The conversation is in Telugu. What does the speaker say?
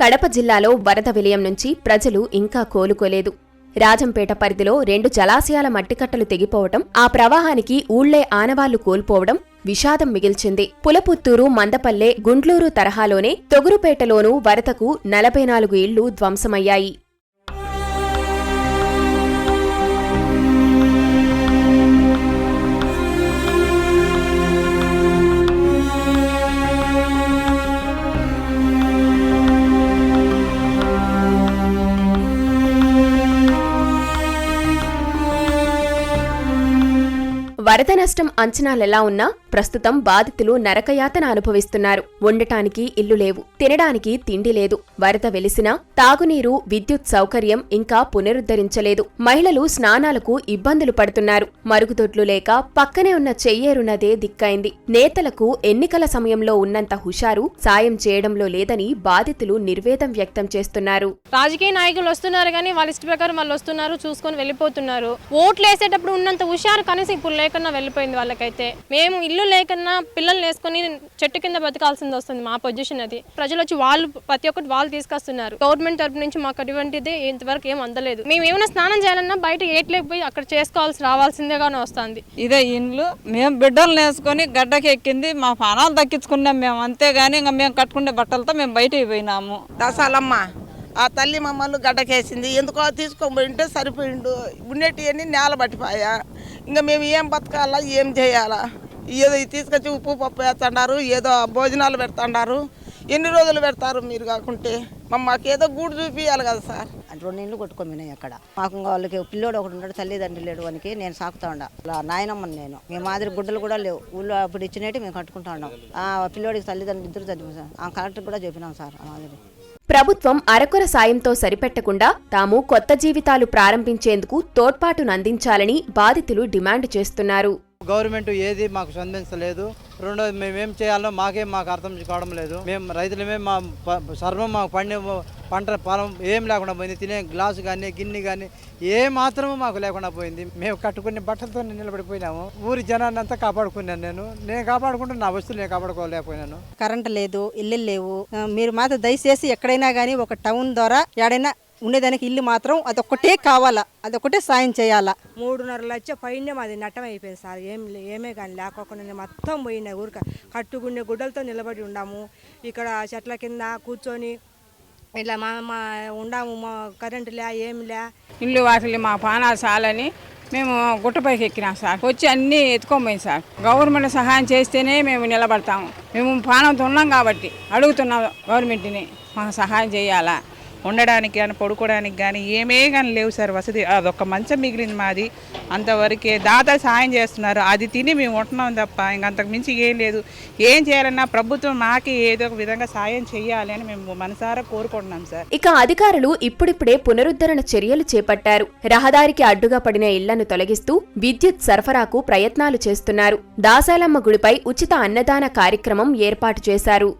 కడప జిల్లాలో వరద విలయం నుంచి ప్రజలు ఇంకా కోలుకోలేదు. రాజంపేట పరిధిలో 2 జలాశయాల మట్టికట్టలు తెగిపోవటం, ఆ ప్రవాహానికి ఊళ్లే ఆనవాళ్లు కోల్పోవడం విషాదం మిగిల్చింది. పులపుత్తూరు, మందపల్లె, గుండ్లూరు తరహాలోనే తొగురుపేటలోనూ వరదకు 44 ఇళ్లు ధ్వంసమయ్యాయి. వరద నష్టం అంచనాలెలా ఉన్నా ప్రస్తుతం బాధితులు నరకయాతన అనుభవిస్తున్నారు. ఉండటానికి ఇల్లు లేవు, తినడానికి తిండి లేదు. వరద వెలిసినా తాగునీరు, విద్యుత్ సౌకర్యం ఇంకా పునరుద్ధరించలేదు. మహిళలు స్నానాలకు ఇబ్బందులు పడుతున్నారు. మరుగుదొడ్లు లేక పక్కనే ఉన్న చెయ్యేరునదే దిక్కైంది. నేతలకు ఎన్నికల సమయంలో ఉన్నంత హుషారు సాయం చేయడంలో లేదని బాధితులు నిర్వేదం వ్యక్తం చేస్తున్నారు. రాజకీయ నాయకులు వస్తున్నారు కానీ వాళ్ళ ఇష్ట ప్రకారం వాళ్ళు వస్తున్నారు, చూసుకొని వెళ్ళిపోతున్నారు. ఓట్లు వేసేటప్పుడు ఉన్నంత హుషారు కనీసం ఇప్పుడు లేకన్నా వెళ్ళిపోయింది వాళ్ళకైతే. మేము ఇల్లు లేకన్నా పిల్లలు వేసుకుని చెట్టు కింద బతకాల్సింది వస్తుంది. మా పొజిషన్ అది. ప్రజలు వచ్చి వాళ్ళు ప్రతి ఒక్కటి వాళ్ళు తీసుకొస్తున్నారు. గవర్నమెంట్ తరపు నుంచి మాకు అటువంటిది ఇంతవరకు ఏం అందలేదు. మేము ఏమైనా స్నానం చేయాలన్నా బయట ఏట్లేకపోయి అక్కడ చేసుకోవాల్సి రావాల్సిందేగానే వస్తుంది. ఇదే ఇండ్లు మేము బిడ్డలు వేసుకొని గడ్డకి ఎక్కింది, మా ప్రాణాలు దక్కించుకున్నాం మేము. అంతేగాని ఇంకా మేము కట్టుకునే బట్టలతో మేము బయటకు పోయినాము. దసాలమ్మ ఆ తల్లి మమ్మల్ని గడ్డకేసింది, ఎందుకో తీసుకొని సరిపోయిండు. ఉండేటివన్నీ నేల పట్టిపోయా. ఇంకా మేము ఏం బతకాలా, ఏం చేయాలా? ఏదో తీసుకొచ్చి ఉప్పు పప్పు వేస్తున్నారు, ఏదో భోజనాలు పెడుతున్నారు. ఎన్ని రోజులు పెడతారు మీరు కాకుంటే? మాకు ఏదో గూడు చూపించాలి కదా సార్. 2 ఇళ్ళు కొట్టుకోమినాయి అక్కడ. మాకు వాళ్ళకి పిల్లోడు ఒకటి ఉన్నాడు, తల్లిదండ్రులు లేడు. వానికి నేను సాకుతా ఉండా. నాయనమ్మని నేను. మేము మాదిరి గుడ్డలు కూడా లేవు. ఊళ్ళో అప్పుడు ఇచ్చినట్టు మేము కట్టుకుంటా ఉన్నాం. ఆ పిల్లోడికి తల్లిదండ్రులు ఇద్దరు చదివి సార్. ఆ కలెక్టర్ కూడా చెప్పినాం సార్. మాదిరి ప్రభుత్వం అరకొర సాయంతో సరిపెట్టకుండా తాము కొత్త జీవితాలు ప్రారంభించేందుకు తోడ్పాటునందించాలని బాధితులు డిమాండ్ చేస్తున్నారు. గవర్నమెంట్ ఏది మాకు స్పందించలేదు. రెండోది మేమేం చేయాలో మాకు అర్థం కావడం లేదు. మేము రైతులమే మా సర్వం మాకు పంట పొలం ఏం లేకుండా పోయింది. తినే గ్లాసు కానీ గిన్నె కానీ ఏ మాత్రము మాకు లేకుండా పోయింది. మేము కట్టుకునే బట్టలతో నిలబడిపోయినాము. ఊరి జనాన్ని అంతా కాపాడుకున్నాను. నేను కాపాడుకుంటూ నా వస్తువులు నేను కాపాడుకోలేకపోయినాను. కరెంట్ లేదు, ఇల్లు లేవు. మీరు మాత్రం దయచేసి ఎక్కడైనా కానీ ఒక టౌన్ ద్వారా ఎక్కడైనా ఉండేదానికి ఇల్లు మాత్రం అదొక్కటే కావాలా, అదొక్కటే సాయం చేయాలా. 3.5 లక్షల పైన మాది నట్టం అయిపోయింది సార్. ఏమే కానీ లేకోకుండా మొత్తం పోయినాయి. ఊరిక కట్టుకునే గుడ్డలతో నిలబడి ఉన్నాము. ఇక్కడ చెట్ల కింద కూర్చొని ఇట్లా మా ఉండాము. మా కరెంటులే ఏమిలే. ఇల్లు వాటిల్ని మా పానాలు చాలని మేము గుట్టపైకి ఎక్కినాం సార్. వచ్చి అన్నీ ఎత్తుకోపోయింది సార్. గవర్నమెంట్ సహాయం చేస్తేనే మేము నిలబడతాము. మేము పానంతో ఉన్నాం కాబట్టి అడుగుతున్నాం గవర్నమెంట్ని మాకు సహాయం చేయాలా. ఉండడానికి కానీ పడుకోవడానికి కానీ ఏమే కానీ లేవు సార్ వసతి. అదొక మంచం మిగిలింది మాది. అంతవరకే దాతలు సాయం చేస్తున్నారు, అది తిని మేము ఉంటున్నాం తప్ప ఇంకంతకు మించి ఏం లేదు. ఏం చేయాలన్నా ప్రభుత్వం మాకే ఏదో ఒక విధంగా సాయం చేయాలి అని మేము మనసారా కోరుకుంటున్నాం సార్. ఇక అధికారులు ఇప్పుడిప్పుడే పునరుద్ధరణ చర్యలు చేపట్టారు. రహదారికి అడ్డుగా పడిన ఇళ్లను తొలగిస్తూ విద్యుత్ సరఫరాకు ప్రయత్నాలు చేస్తున్నారు. దాసాలమ్మ గుడిపై ఉచిత అన్నదాన కార్యక్రమం ఏర్పాటు చేశారు.